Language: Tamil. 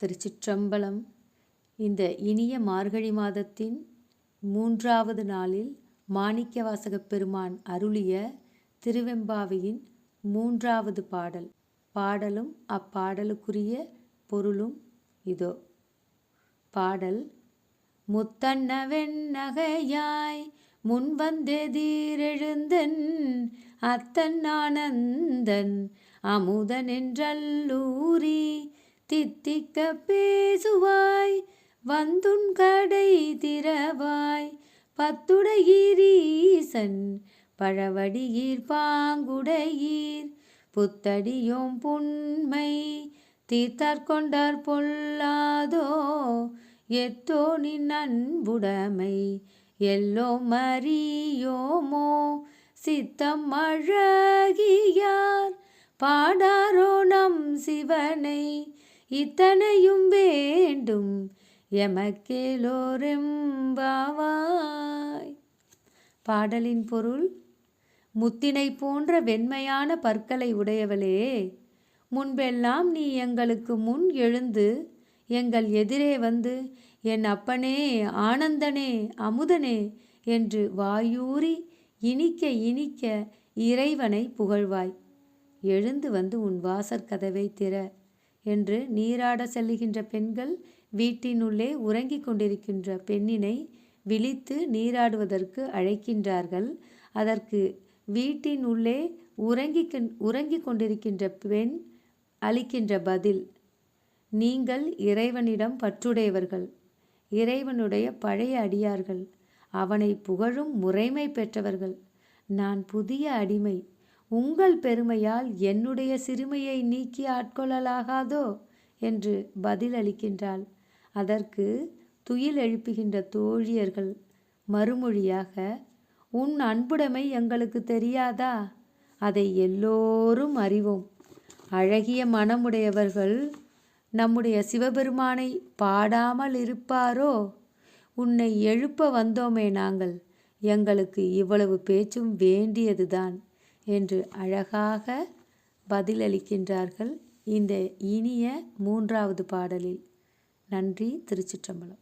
திருச்சிற்றம்பலம். இந்த இனிய மார்கழி மாதத்தின் 3வது நாளில் மாணிக்கவாசகப் பெருமான் அருளிய திருவெம்பாவையின் 3வது பாடல். பாடலும் அப்பாடலுக்குரிய பொருளும் இதோ. பாடல்: முத்தன்ன வெண்ணகையாய் முன்வந்தெதிரெழுந்தன் அத்தன் ஆனந்தன் அமுதனென்றல்லூரி தித்திக்க பேசுவாய் வந்துன் கடை திறவாய் பத்துடையீரீசன் பழவடியீர் பாங்குடையீர் புத்தடியோம் புன்மை தீர்த்தார்கொண்டார் பொல்லாதோ எத்தோ நின் அன்புடைமை எல்லோம் அறியோமோ சித்தம் அழகியார் பாடாரோ நம் சிவனை இத்தனையும் வேண்டும் எமக்கேலோரெம்பாவாய். பாடலின் பொருள்: முத்தினை போன்ற வெண்மையான பற்களை உடையவளே, முன்பெல்லாம் நீ எங்களுக்கு முன் எழுந்து எங்கள் எதிரே வந்து என் அப்பனே, ஆனந்தனே, அமுதனே என்று வாயூறி இனிக்க இனிக்க இறைவனை புகழ்வாய். எழுந்து வந்து உன் வாசற்கதவை திற என்று நீராட செல்லுகின்ற பெண்கள் வீட்டினுள்ளே உறங்கிக் கொண்டிருக்கின்ற பெண்ணினை விழித்து நீராடுவதற்கு அழைக்கின்றார்கள். அதற்கு வீட்டின் உள்ளே உறங்கிக் கொண்டிருக்கின்ற பெண் அளிக்கின்ற பதில்: நீங்கள் இறைவனிடம் பற்றுடையவர்கள், இறைவனுடைய பழைய அடியார்கள், அவனை புகழும் முறைமை பெற்றவர்கள். நான் புதிய அடிமை, உங்கள் பெருமையால் என்னுடைய சிறுமையை நீக்கி ஆட்கொள்ளலாகாதோ என்று பதில் அளிக்கின்றாள். அதற்கு துயில் எழுப்புகின்ற தோழியர்கள் மறுமொழியாக: உன் அன்புடைமை எங்களுக்கு தெரியாதா? அதை எல்லோரும் அறிவோம். அழகிய மனமுடையவர்கள் நம்முடைய சிவபெருமானை பாடாமல் இருப்பாரோ? உன்னை எழுப்ப வந்தோமே நாங்கள், எங்களுக்கு இவ்வளவு பேச்சும் வேண்டியதுதான் என்று அழகாக பதிலளிக்கின்றார்கள் இந்த இனிய 3வது பாடலில். நன்றி. திருச்சிற்றம்பலம்.